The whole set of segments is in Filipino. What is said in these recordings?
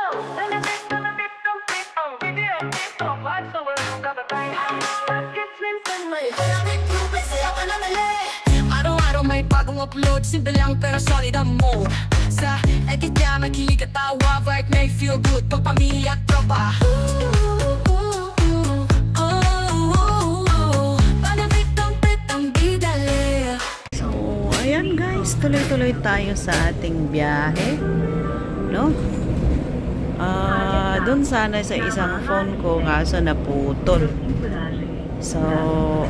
Araw-araw may bagong upload, simple lang pero solid ang mode. Sa edit niya makilig at tawa, vibe may feel good pag pamilya at tropa. So, ayan guys, tuloy-tuloy tayo sa ating biyahe, no? Doon sana sa isang phone ko, kaso naputol. So,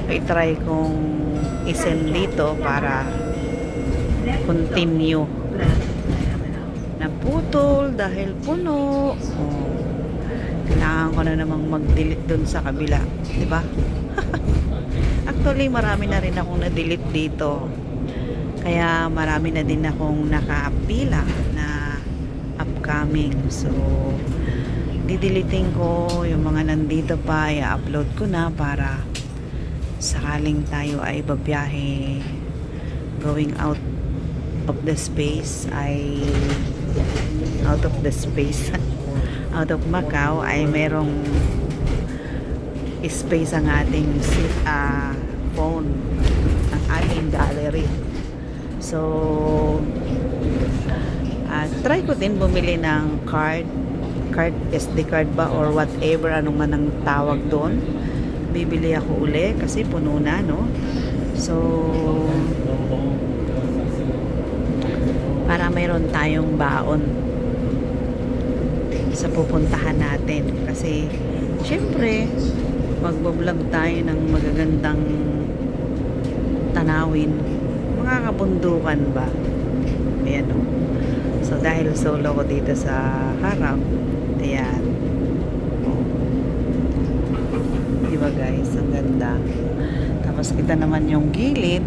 i-try kong i-send dito para continue. Naputol dahil puno. Kailangan ko na namang mag-delete doon sa kabila, di ba? Actually, marami na rin akong na-delete dito. Kaya marami na din akong naka-apila na upcoming. So, dideleting ko yung mga nandito pa, i-upload ko na para sakaling tayo ay babiyahe going out of the space out of Macau ay merong space ang ating phone, ang ating gallery. So try ko din bumili ng SD card ba or whatever, ano man ang tawag doon. Bibili ako uli kasi puno na, no? So para mayroon tayong baon sa pupuntahan natin, kasi syempre magbablog tayo ng magagandang tanawin, mga kabundukan ba. Ayan, no? So dahil solo ko dito sa harap, ayan, diba guys, ang ganda. Tapos kita naman yung gilid,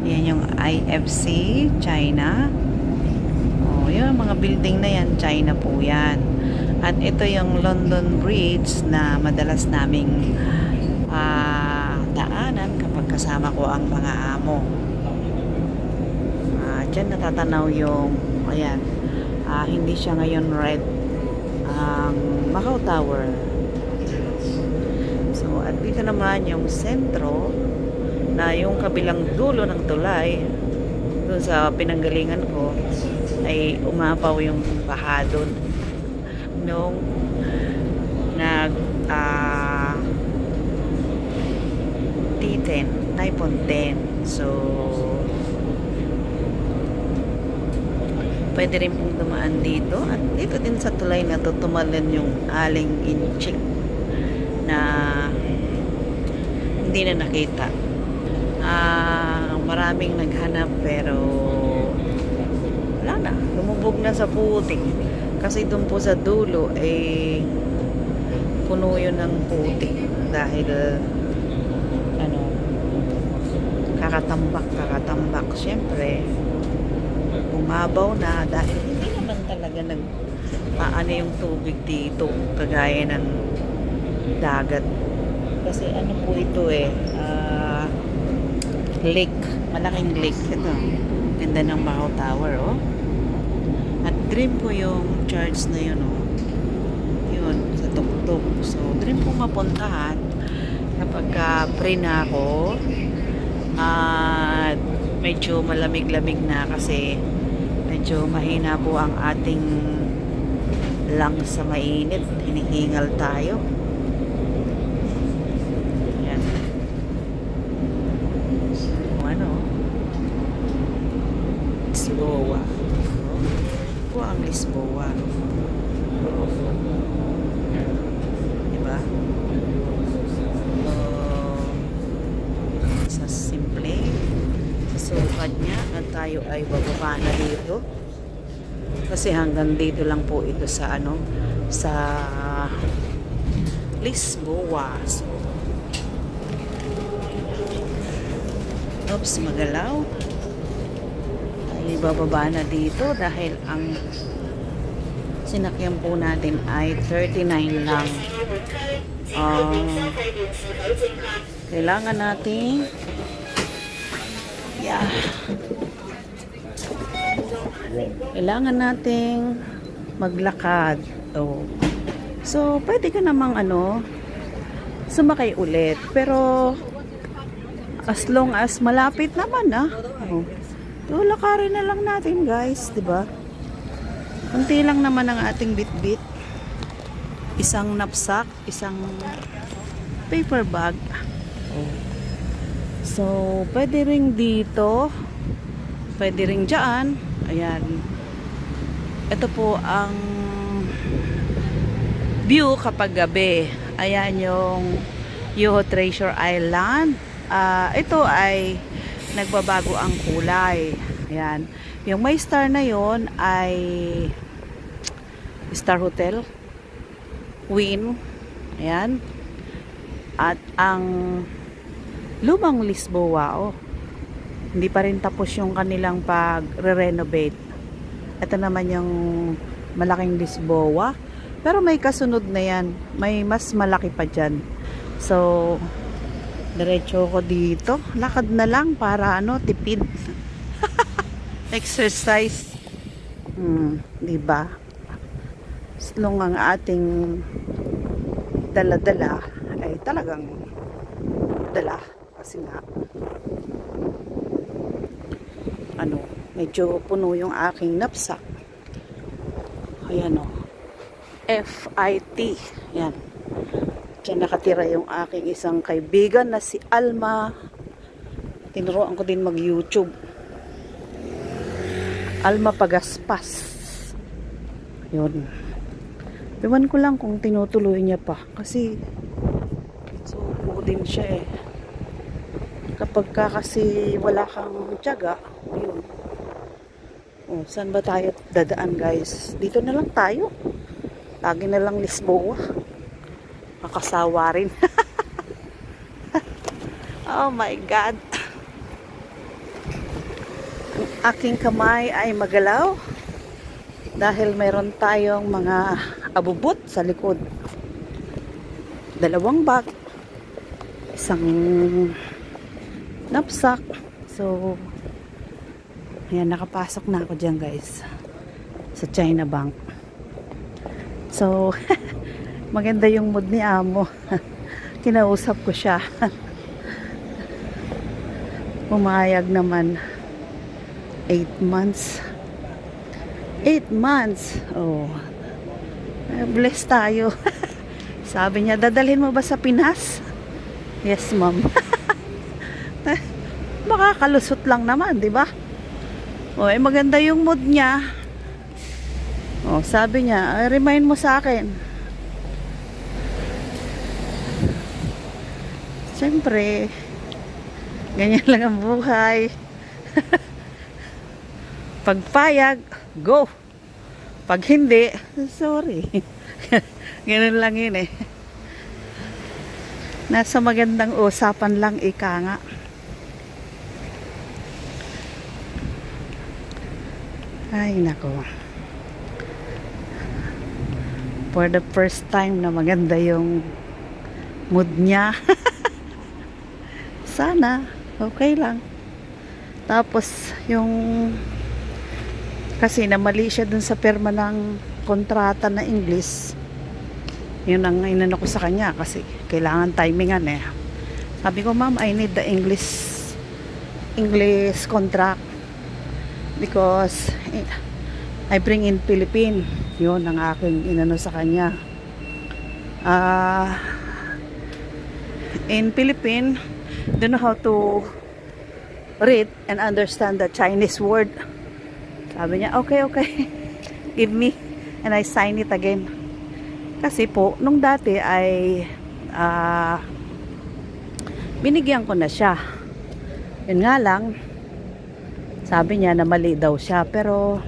yan yung IFC China. Yung mga building na yan, China po yan. At ito yung London Bridge na madalas naming daanan kapag kasama ko ang mga amo. Diyan natatanaw yung, ayan, hindi siya ngayon red, Macau Tower. So, at dito naman yung sentro na yung kabilang dulo ng tulay doon sa pinanggalingan ko ay umapaw yung baha doon nung T10, Typhoon 10. So pwede rin pong dumaan dito, at dito din sa tulay na to tumalan yung Aling Inchik na hindi na nakita. Maraming naghanap pero wala na, lumubog na sa putik kasi doon po sa dulo ay puno yun ng putik dahil kakatambak syempre bumabaw na dahil hindi naman talaga paano yung tubig dito kagaya ng dagat, kasi ano po ito lake, malaking lake ito. Ganda ng Macau Tower, oh. At dream ko yung church na yun, oh. Yun, sa tuktok. So, dream ko mapuntahan kapag free na ako. At medyo malamig-lamig na kasi medyo mahina po ang ating lungs sa mainit. Hinihingal tayo. Lisboa. Ito ang Lisboa. Diba? Sa simple, sa sukat niya, at tayo ay bababa na dito. Kasi hanggang dito lang po ito sa sa Lisboa. So, oops, magalaw. Ibababa na dito dahil ang sinakyan po natin ay 39 lang. Kailangan natin kailangan nating maglakad. Oh. So, pwede ka namang sumakay ulit. Pero, as long as malapit naman oh. So, lakarin na lang natin guys, diba? Kunti lang naman ang ating bit-bit. Isang knapsack, isang paper bag. Oh. So, pwede ring dito. Pwede ring dyan. Ayan. Ito po ang view kapag gabi. Ayan yung Yoho Treasure Island. Ito ay nagbabago ang kulay. Ayan. Yung may star na yon ay Star Hotel. Win. Ayan. At ang lumang Lisboa, hindi pa rin tapos yung kanilang pag-renovate. Ito naman yung malaking Lisboa. Pero may kasunod na yan. May mas malaki pa dyan. So, diretso ko dito. Lakad na lang para tipid. Exercise. Diba? Long ang ating dala-dala ay talagang dala. Kasi nga medyo puno yung aking knapsack. Ayan FIT. Yan. Diyan nakatira yung aking isang kaibigan na si Alma. Tinuruan ko din mag-YouTube. Alma Pagaspas. Yun. Ewan ko lang kung tinutuloy niya pa. Kasi suko din siya Kapag kasi wala kang tiyaga, yun. Saan ba tayo dadaan guys? Dito na lang tayo. Lagi na lang Lisboa. Makasawa rin. Oh my God. Ang aking kamay ay magalaw. Dahil mayroon tayong mga abubot sa likod. 2 bag. Isang knapsack. So, ayan, nakapasok na ako dyan guys. Sa China Bank. So, maganda yung mood ni Amo. Kinausap ko siya. Pumayag naman. 8 months. 8 months. Oh. Bless tayo. Sabi niya, dadalhin mo ba sa Pinas? Yes, ma'am. Makakalusot lang naman, di ba? Maganda yung mood niya. Sabi niya, remind mo sa akin. Siyempre, ganyan lang ang buhay. Pagpayag, go. Pag hindi, sorry. Ganun lang yun Nasa magandang usapan lang ika nga. Ay, nako. For the first time na maganda yung mood niya. Sana, okay lang. Tapos, yung kasi namali siya dun sa perma ng kontrata na English. Yun ang inano ko sa kanya kasi kailangan timingan Sabi ko, ma'am, I need the English contract because I bring in Philippine. Yun ang aking inano sa kanya. In Philippine, don't know how to read and understand the Chinese word. Sabi niya, okay. Give me. And I sign it again. Kasi po, nung dati ay binigyan ko na siya. Yun nga lang, sabi niya na mali daw siya. Pero,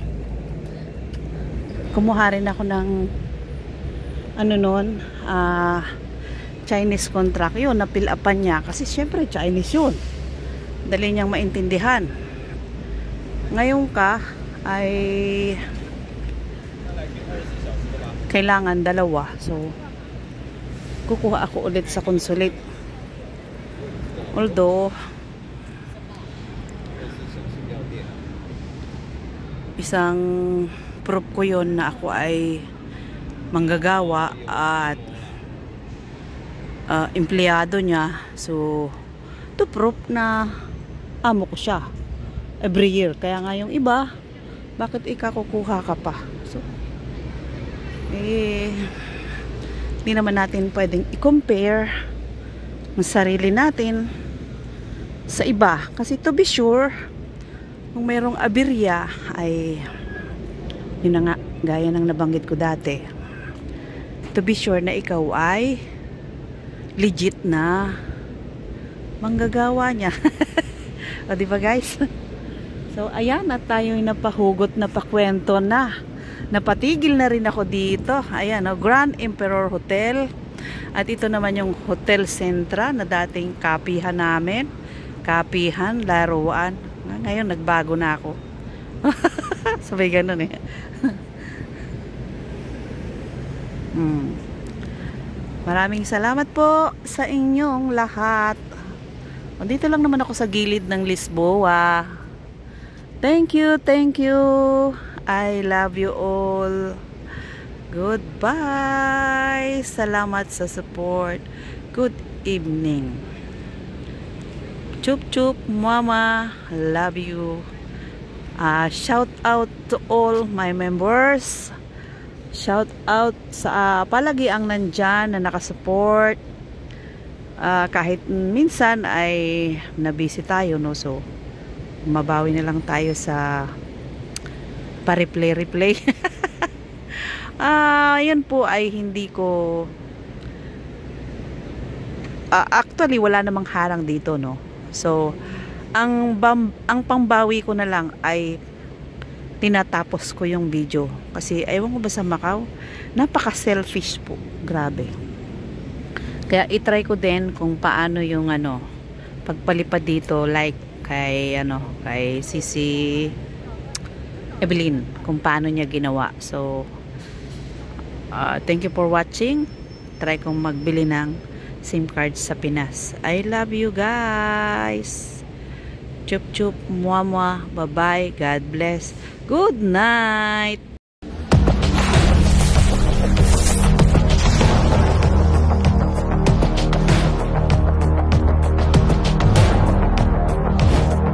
kumuha rin ako ng Chinese contract. Yun, napilapan niya. Kasi syempre, Chinese yun. Dali niyang maintindihan. Ngayon ay kailangan 2. So, kukuha ako ulit sa consulate. Although, isang i-prove ko yon na ako ay manggagawa at empleyado niya. So to prove na amo ko siya every year. Kaya nga yung iba, bakit ikakukuha ka pa? So hindi naman natin pwedeng i-compare ang sarili natin sa iba. Kasi to be sure, kung mayroong aberya ay yun na nga, gaya ng nabanggit ko dati, to be sure na ikaw ay legit na manggagawa niya. O diba guys? So ayan, at tayo yung napahugot na pakwento na. Napatigil na rin ako dito. Ayan, Grand Emperor Hotel. At ito naman yung Hotel Centra na dating kapihan namin. Kapihan, laruan. Ngayon nagbago na ako. Sabay ganun eh. Maraming salamat po sa inyong lahat. Dito lang naman ako sa gilid ng Lisboa. Thank you, thank you. I love you all. Goodbye. Salamat sa support. Good evening. Chup chup mama. Love you. Shout out to all my members. Shout out sa palagiang nandyan na nakasupport. Kahit minsan ay nabisi tayo, no? So mabawi na lang tayo sa pa-replay. Yan po ay hindi ko actually wala namang harang dito, no? So ang pangbawi ko na lang ay tinatapos ko yung video kasi ewan ko ba sa Macau, napaka selfish po, grabe. Kaya itry ko din kung paano yung pagpalipad dito, like kay Sisi Evelyn, kung paano niya ginawa. So thank you for watching. Try kong magbili ng SIM card sa Pinas. I love you guys. Chup chup, muah muah, bye bye, God bless, good night.